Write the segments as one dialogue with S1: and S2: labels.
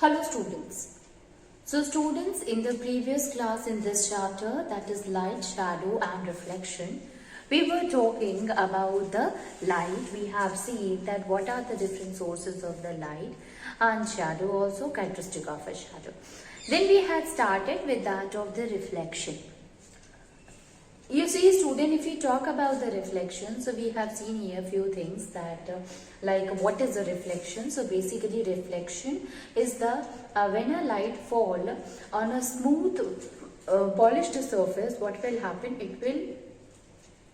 S1: Hello students. So students, in the previous class in this chapter, that is light, shadow and reflection, we were talking about the light. We have seen that what are the different sources of the light and shadow, also characteristic of a shadow. Then we had started with that of the reflection. You see student, if we talk about the reflection, so we have seen here a few things that like what is a reflection. So basically reflection is the when a light fall on a smooth polished surface, what will happen, it will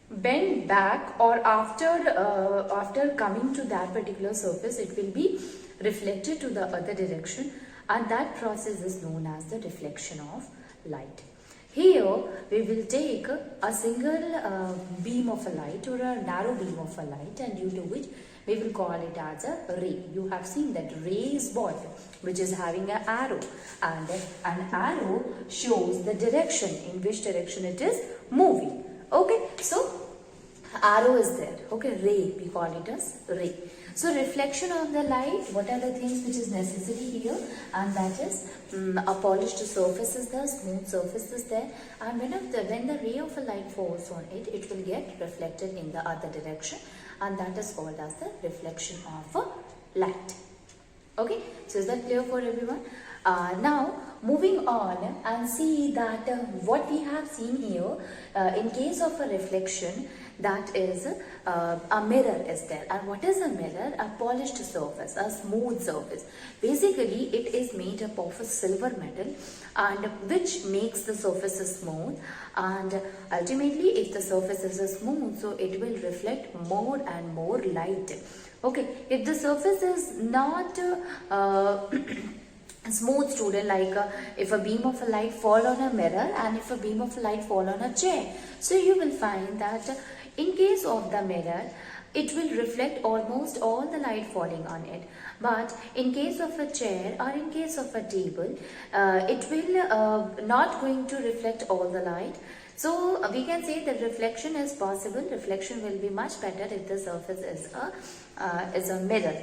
S1: bend back, or after coming to that particular surface it will be reflected to the other direction, and that process is known as the reflection of light. Here we will take a single beam of a light or a narrow beam of a light, and due to which we will call it as a ray. You have seen that ray is what? Which is having an arrow, and an arrow shows the direction, in which direction it is moving. Okay, so arrow is there. Okay, ray, we call it as ray. So reflection of the light, what are the things which is necessary here? And that is a polished surface is there, smooth surface is there, and when the ray of a light falls on it, it will get reflected in the other direction, and that is called as the reflection of a light. Okay, so is that clear for everyone? Now moving on and see that what we have seen here in case of a reflection, that is a mirror is there. And what is a mirror? A polished surface, a smooth surface. Basically it is made up of a silver metal, and which makes the surface smooth, and ultimately if the surface is smooth, so it will reflect more and more light. Okay, if the surface is not smooth student, like if a beam of a light fall on a mirror and if a beam of a light fall on a chair, so you will find that in case of the mirror it will reflect almost all the light falling on it, but in case of a chair or in case of a table it will not going to reflect all the light. So we can say that reflection is possible. Reflection will be much better if the surface is a mirror.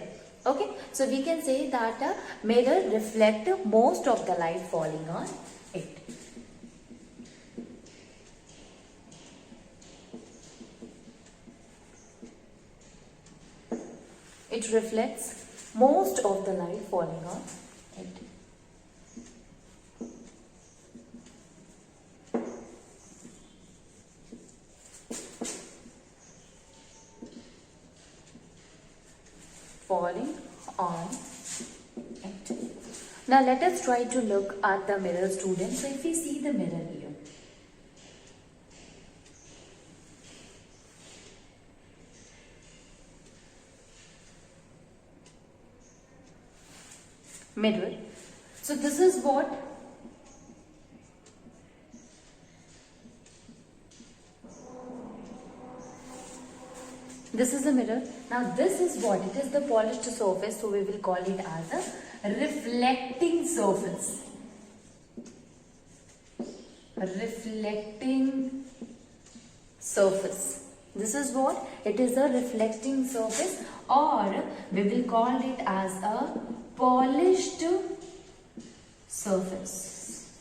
S1: Okay, so we can say that a mirror reflects most of the light falling on it. It reflects most of the light falling on it. Falling on it. Now let us try to look at the mirror student. So if we see the mirror here, mirror. So this is what this is a mirror. Now this is what it is, the polished surface, so we will call it as a reflecting surface. A reflecting surface. This is what it is, a reflecting surface, or we will call it as a polished surface.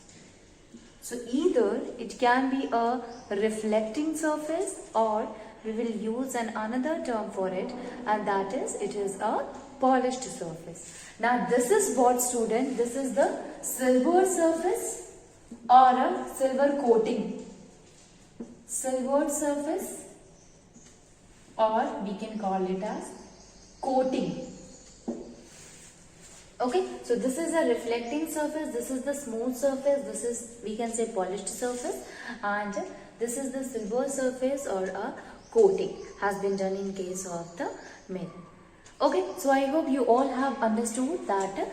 S1: So either it can be a reflecting surface, or we will use another term for it, and that is it is a polished surface. Now this is what student, this is the silver surface or a silver coating. Silver surface, or we can call it as coating. Okay, so this is a reflecting surface, this is the smooth surface, this is, we can say, polished surface, and this is the silver surface or a coating has been done in case of the mirror. Okay, so I hope you all have understood that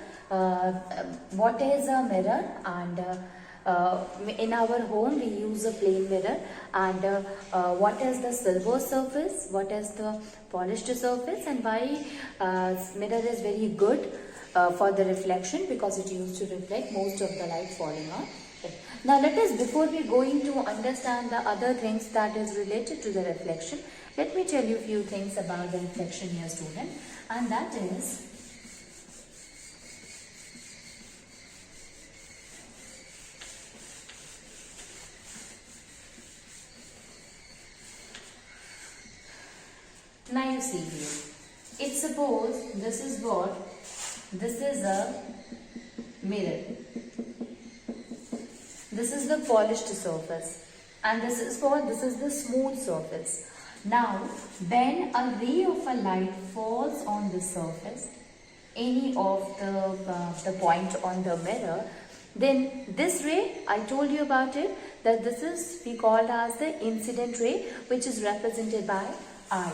S1: what is a mirror, and in our home we use a plain mirror, and what is the silver surface, what is the polished surface, and why mirror is very good for the reflection, because it used to reflect most of the light falling on it. Now let us, before we going to understand the other things that is related to the reflection, let me tell you a few things about the reflection here student, and that is see here. It's suppose this is what? This is a mirror. This is the polished surface. And this is what? This is the smooth surface. Now, when a ray of a light falls on the surface, any of the point on the mirror, then this ray, I told you about it, that this is we called as the incident ray, which is represented by I.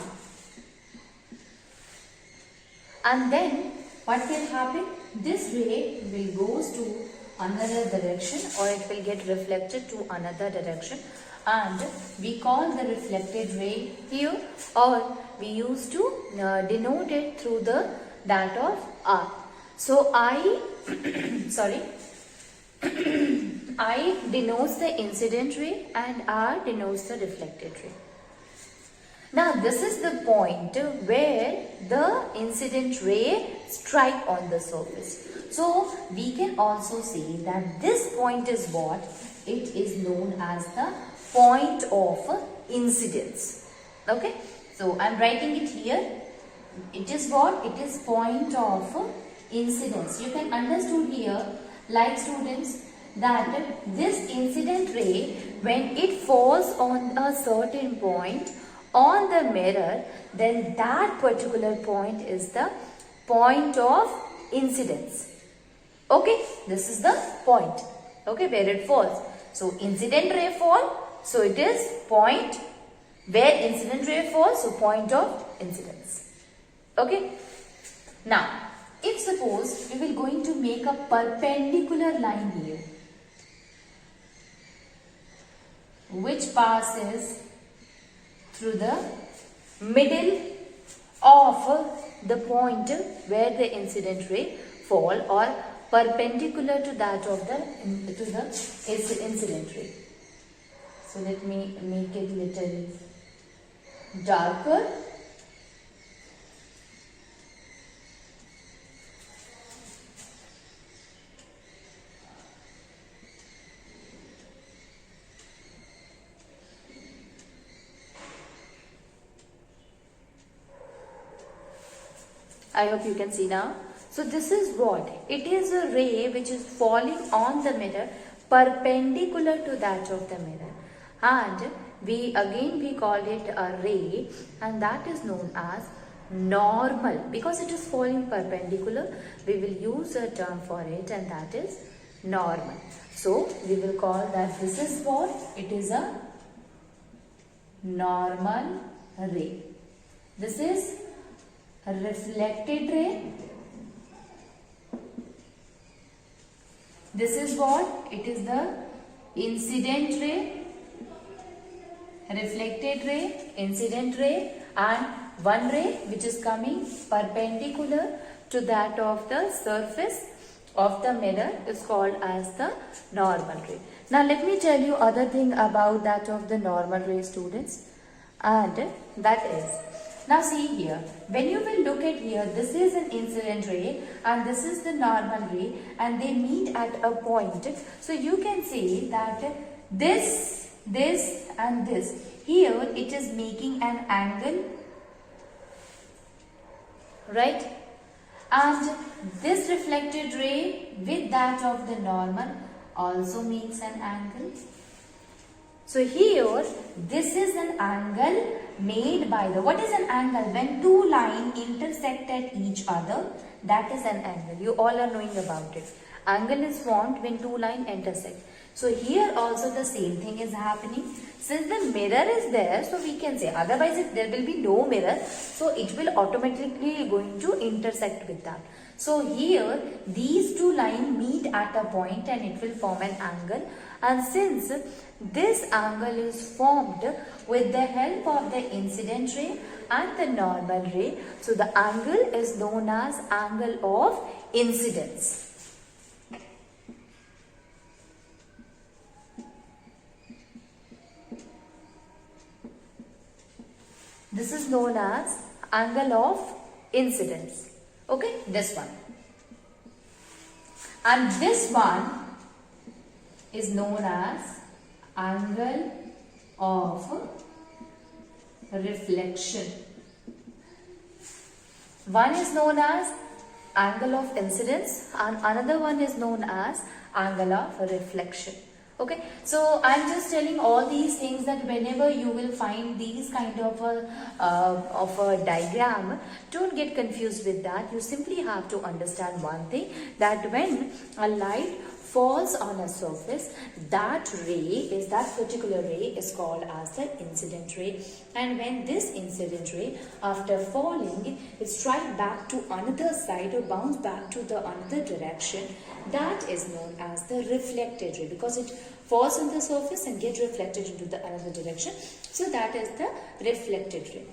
S1: And then what will happen? This ray will goes to another direction, or it will get reflected to another direction, and we call the reflected ray here, or we used to denote it through the that of R. So I sorry I denotes the incident ray and R denotes the reflected ray. Now this is the point where the incident ray strike on the surface. So we can also say that this point is what? It is known as the point of incidence. Okay. So I am writing it here. It is what? It is point of incidence. You can understand here, like students, that this incident ray, when it falls on a certain point on the mirror, then that particular point is the point of incidence. Okay, this is the point, okay, where it falls. So incident ray fall, so it is point where incident ray falls, so point of incidence. Okay. Now, if suppose we will going to make a perpendicular line here, which passes through the middle of the point where the incident ray fall, or perpendicular to that of the incident ray. So let me make it little darker. I hope you can see now. So this is what? It is a ray which is falling on the mirror perpendicular to that of the mirror. And we call it a ray, and that is known as normal. Because it is falling perpendicular, we will use a term for it, and that is normal. So we will call that this is what? It is a normal ray. This is a reflected ray. This is what? It is the incident ray, reflected ray, incident ray, and one ray which is coming perpendicular to that of the surface of the mirror is called as the normal ray. Now let me tell you other thing about that of the normal ray, students, and that is, now see here, when you will look at here, this is an incident ray and this is the normal ray, and they meet at a point. So you can say that this and this, here it is making an angle, right? And this reflected ray with that of the normal also makes an angle. So here, this is an angle made by the, what is an angle? When two lines intersect at each other, that is an angle. You all are knowing about it. Angle is formed when two lines intersect. So here also the same thing is happening. Since the mirror is there, so we can say, otherwise if there will be no mirror, so it will automatically going to intersect with that. So here these two lines meet at a point and it will form an angle. And since this angle is formed with the help of the incident ray and the normal ray, so the angle is known as angle of incidence. This is known as angle of incidence. Okay, this one. And this one is known as angle of reflection. One is known as angle of incidence and another one is known as angle of reflection. Okay, so I'm just telling all these things that whenever you will find these kind of a diagram, don't get confused with that. You simply have to understand one thing, that when a light falls on a surface, that particular ray is called as the incident ray, and when this incident ray after falling it strike back to another side or bounce back to the another direction, that is known as the reflected ray, because it falls on the surface and get reflected into the another direction. So that is the reflected ray.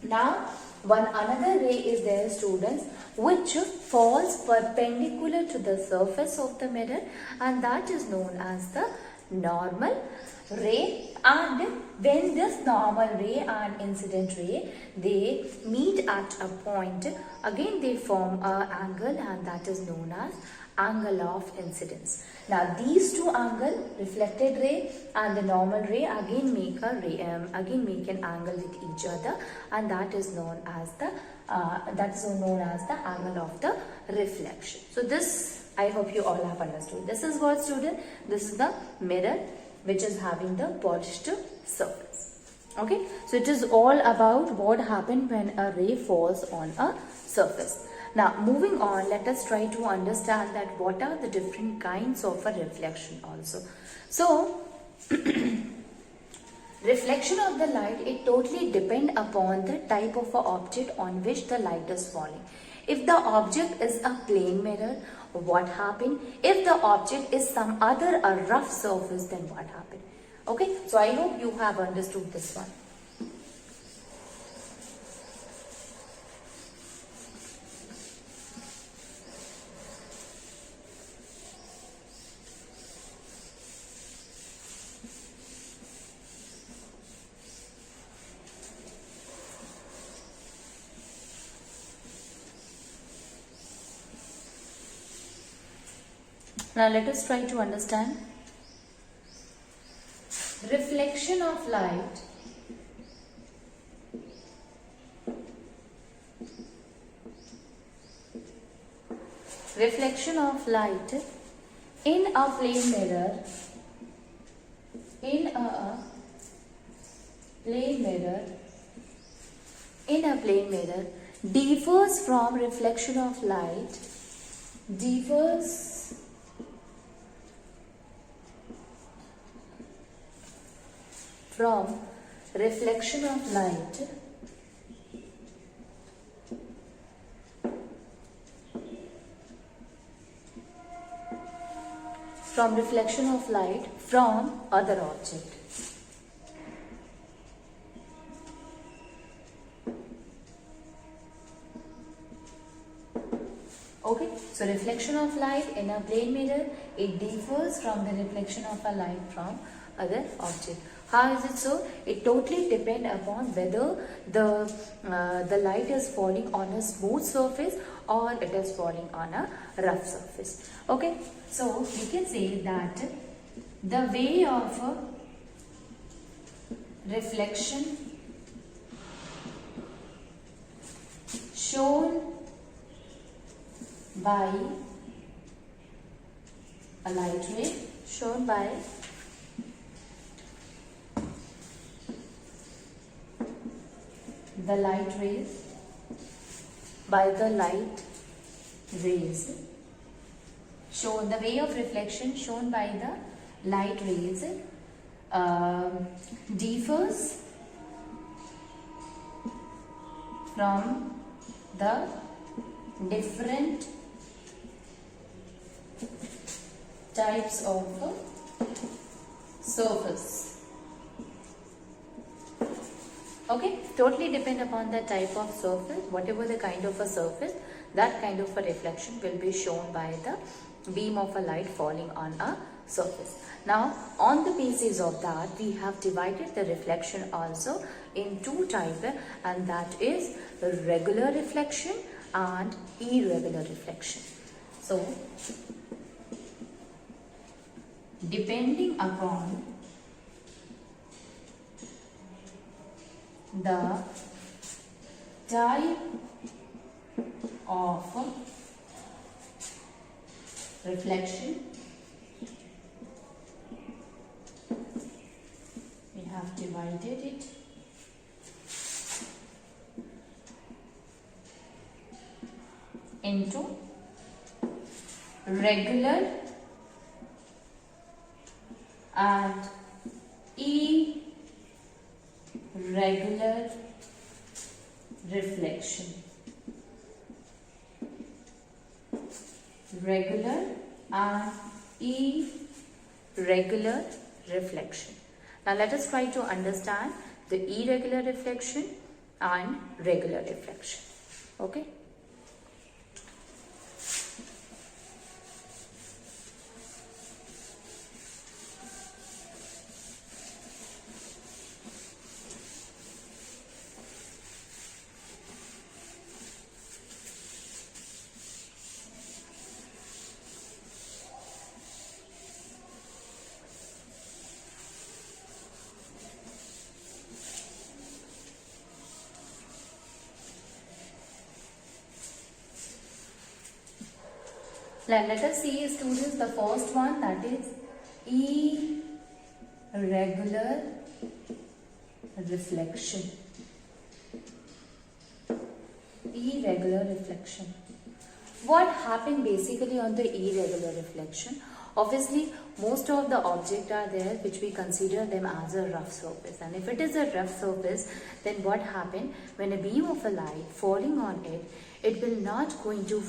S1: Now one another ray is there, students, which falls perpendicular to the surface of the mirror, and that is known as the normal ray. And when this normal ray and incident ray, they meet at a point, again they form an angle, and that is known as angle of incidence. Now these two angles, reflected ray and the normal ray, again make an angle with each other, and that is known as the angle of the reflection. So this, I hope you all have understood. This is what, student? This is the mirror which is having the polished surface. Okay, so it is all about what happens when a ray falls on a surface. Now moving on, let us try to understand that what are the different kinds of a reflection also. So reflection of the light, it totally depends upon the type of a object on which the light is falling. If the object is a plane mirror, what happened? If the object is some other a rough surface, then what happened? Okay, so I hope you have understood this one. Now let us try to understand. Reflection of light in a plane mirror differs from reflection of light from other object. Okay, so reflection of light in a plane mirror, it differs from the reflection of a light from other object. How is it so? It totally depends upon whether the light is falling on a smooth surface or it is falling on a rough surface. Okay, so you can say that the way of reflection shown by a light ray, shown by the light rays, shown the way of reflection shown by the light rays differs from the different types of surface. Okay, totally depend upon the type of surface. Whatever the kind of a surface, that kind of a reflection will be shown by the beam of a light falling on a surface. Now, on the basis of that, we have divided the reflection also in two types, and that is regular reflection and irregular reflection. So, depending upon the type of reflection. We have divided it into regular and irregular reflection. Regular and irregular reflection. Now let us try to understand the irregular reflection and regular reflection. Okay. Let us see, students, the first one, that is irregular reflection. Irregular reflection. What happened basically on the irregular reflection? Obviously, most of the objects are there which we consider them as a rough surface, and if it is a rough surface, then what happened when a beam of a light falling on it, it will not going to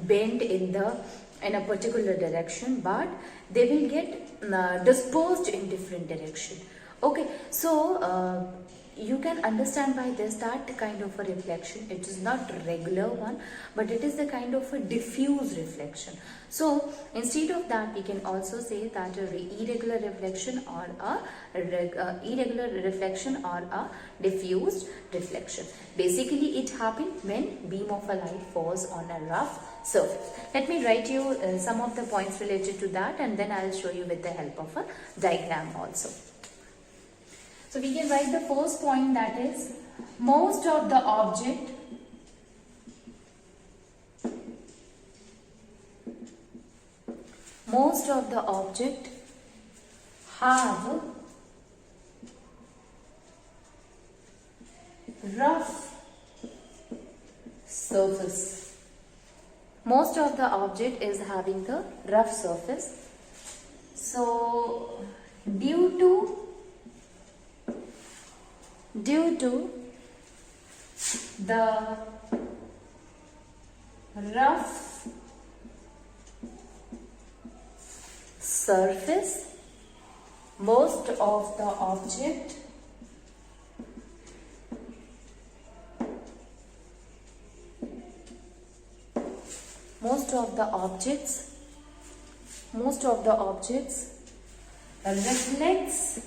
S1: bend in a particular direction, but they will get dispersed in different direction. Okay, so you can understand by this that kind of a reflection, it is not regular one, but it is the kind of a diffuse reflection. So instead of that, we can also say that a irregular reflection or a diffused reflection. Basically, it happens when beam of a light falls on a rough surface. Let me write you some of the points related to that, and then I'll show you with the help of a diagram also. So we can write the first point, that is most of the object have rough surface. Most of the object is having the rough surface. So due to the rough surface, most of the objects reflects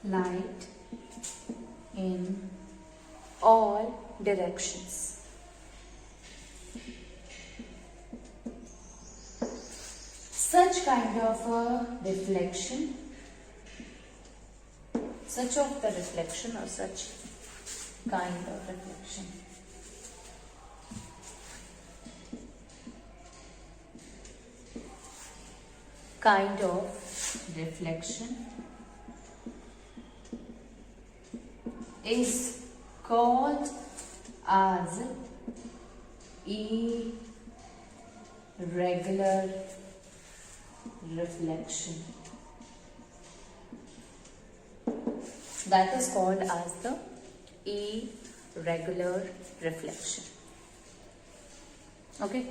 S1: light in all directions. Such kind of a reflection, such kind of reflection is called as irregular reflection. That is called as the irregular reflection. Okay.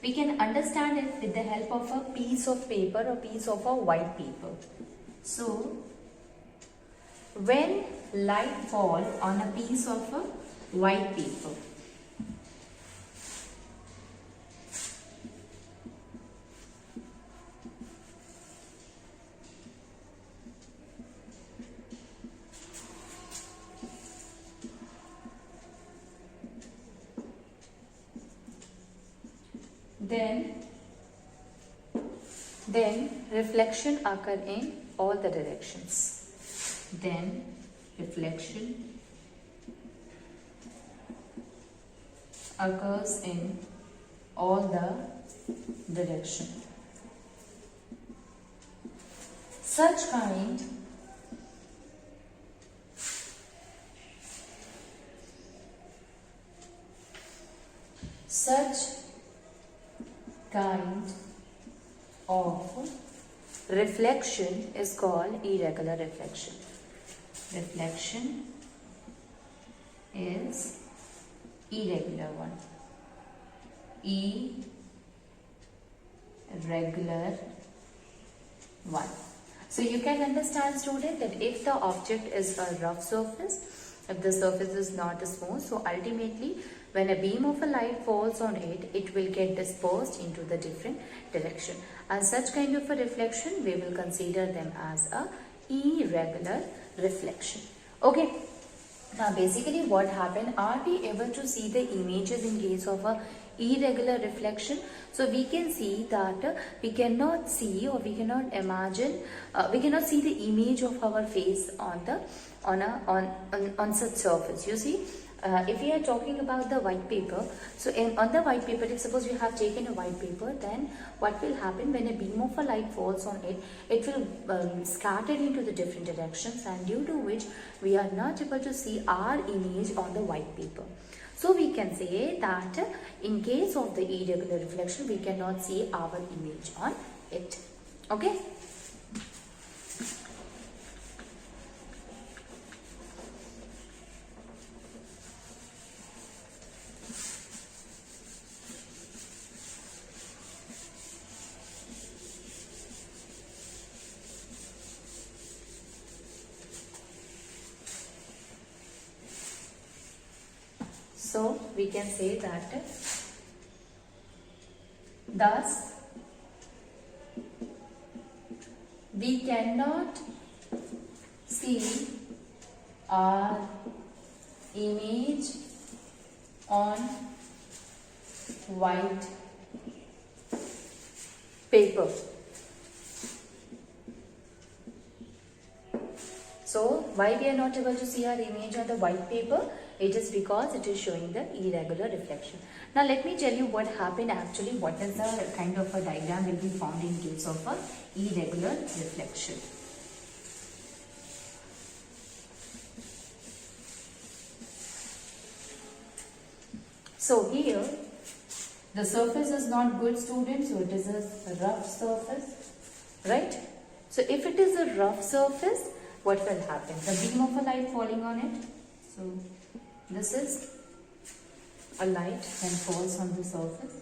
S1: We can understand it with the help of a piece of paper or piece of a white paper. So, when light falls on a piece of a white paper, then reflection occur in all the directions. Then reflection occurs in all the direction. Such kind of reflection is called irregular reflection. Reflection is irregular one. Irregular one. So you can understand, student, that if the object is a rough surface, if the surface is not smooth, so ultimately when a beam of a light falls on it, it will get dispersed into the different direction. And such kind of a reflection, we will consider them as a irregular reflection. Okay. Now basically what happened, are we able to see the images in case of a irregular reflection? So we can see that we cannot see, or we cannot imagine, we cannot see the image of our face on such surface. You see, if we are talking about the white paper, so on the white paper, if suppose you have taken a white paper, then what will happen when a beam of a light falls on it, it will scatter into the different directions, and due to which we are not able to see our image on the white paper. So we can say that in case of the irregular reflection, we cannot see our image on it. Okay. So we can say that thus we cannot see our image on white paper. So why we are not able to see our image on the white paper? It is because it is showing the irregular reflection. Now let me tell you what happened actually, what is the kind of a diagram will be found in case of a irregular reflection. So here the surface is not good, students, so it is a rough surface, right? So if it is a rough surface, what will happen? The beam of a light falling on it. So this is a light when falls on the surface.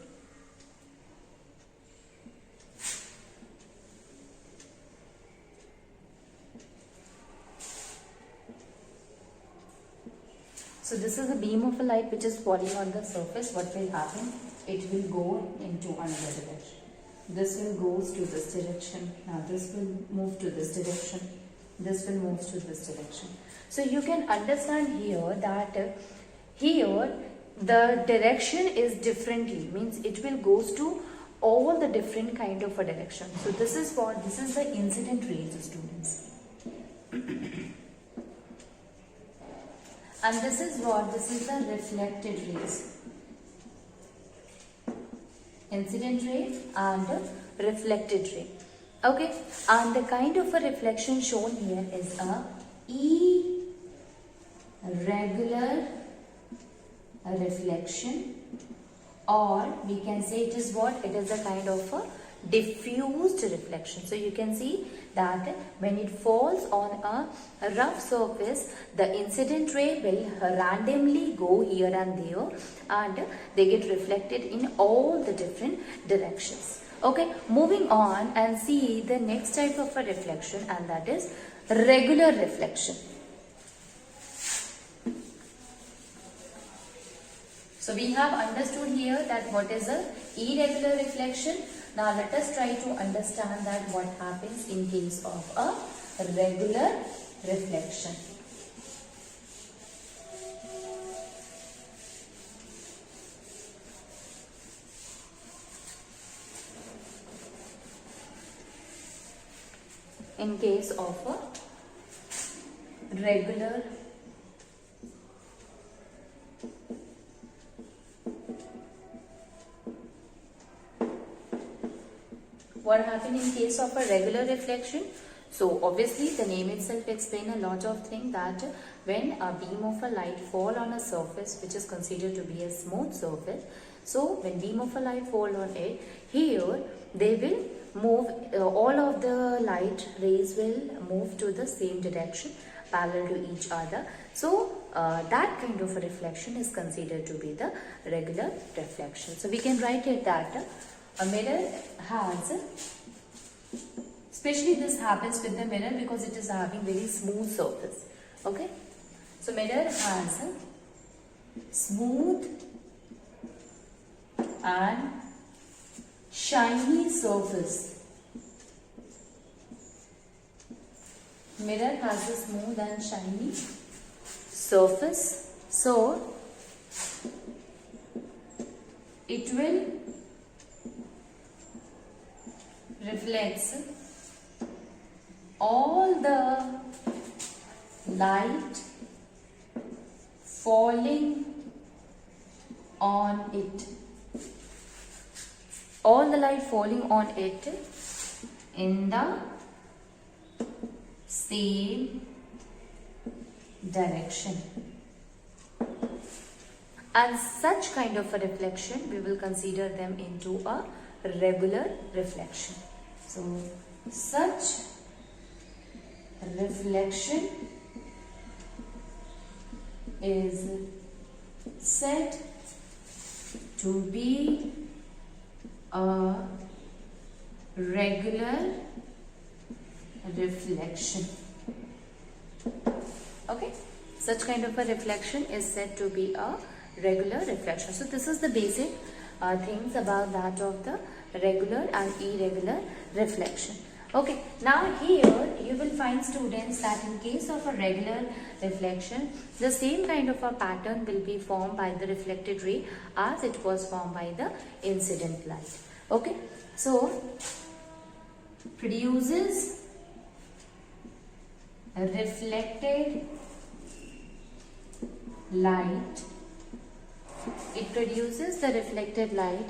S1: So this is a beam of a light which is falling on the surface. What will happen? It will go into another direction. This will go to this direction. Now this will move to this direction. This will move to this direction. So you can understand here that here the direction is differently, means it will goes to all the different kind of a direction. So this is what, this is the incident rays, students. And this is what, this is the reflected rays. Incident ray and reflected ray. Okay, and the kind of a reflection shown here is a irregular reflection, or we can say it is what? It is a kind of a diffused reflection. So you can see that when it falls on a rough surface, the incident ray will randomly go here and there, and they get reflected in all the different directions. Okay, moving on and see the next type of a reflection, and that is regular reflection. So we have understood here that what is a irregular reflection. Now let us try to understand that what happens in case of a regular reflection. In case of a regular what happened in case of a regular reflection? So obviously the name itself explains a lot of things, that when a beam of a light fall on a surface which is considered to be a smooth surface, so when beam of a light fall on it, here they will move, all of the light rays will move to the same direction parallel to each other. So that kind of a reflection is considered to be the regular reflection. So we can write it that a mirror has, especially this happens with the mirror because it is having very smooth surface. Okay, so mirror has a smooth and shiny surface. Mirror has a smooth and shiny surface, so it will reflects all the light falling on it. All the light falling on it in the same direction. And such kind of a reflection, we will consider them into a regular reflection. So, such reflection is said to be a regular reflection. Okay, such kind of a reflection is said to be a regular reflection. So this is the basic things about that of the regular and irregular reflection. Okay, now here you will find students that in case of a regular reflection, the same kind of a pattern will be formed by the reflected ray as it was formed by the incident light. Okay, so produces a reflected light. It produces the reflected light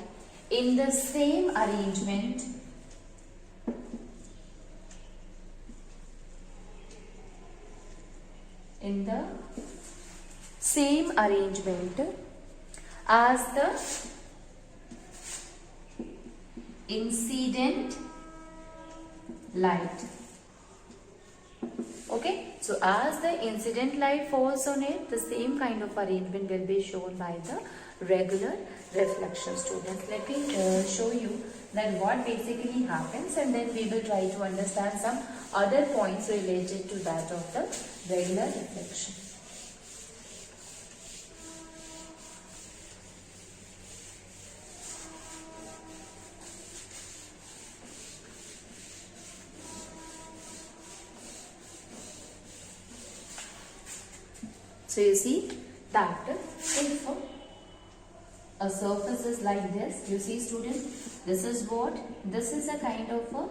S1: in the same arrangement as the incident light. Okay, so as the incident light falls on it, the same kind of arrangement will be shown by the regular reflection. Students, let me show you that what basically happens, and then we will try to understand some other points related to that of the regular reflection. So you see that if a surface is like this, you see students, this is what? This is a kind of a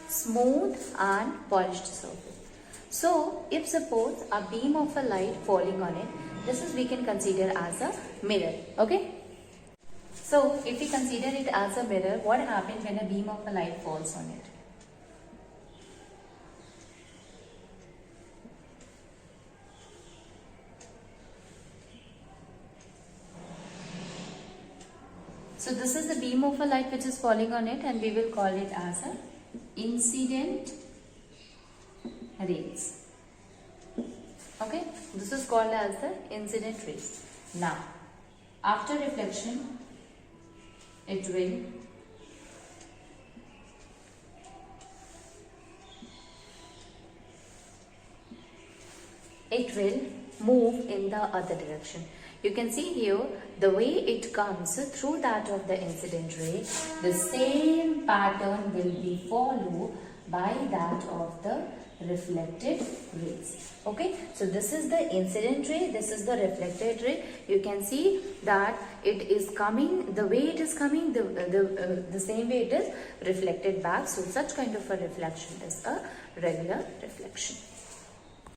S1: smooth and polished surface. So if suppose a beam of a light falling on it, this is we can consider as a mirror. Okay. So if we consider it as a mirror, what happens when a beam of a light falls on it? So this is the beam of a light which is falling on it, and we will call it as a incident rays. Okay, this is called as the incident rays. Now, after reflection, it will move in the other direction. You can see here the way it comes through that of the incident ray, the same pattern will be followed by that of the reflected rays. Okay, so this is the incident ray, this is the reflected ray. You can see that it is coming, the way it is coming, the same way it is reflected back. So such kind of a reflection is a regular reflection.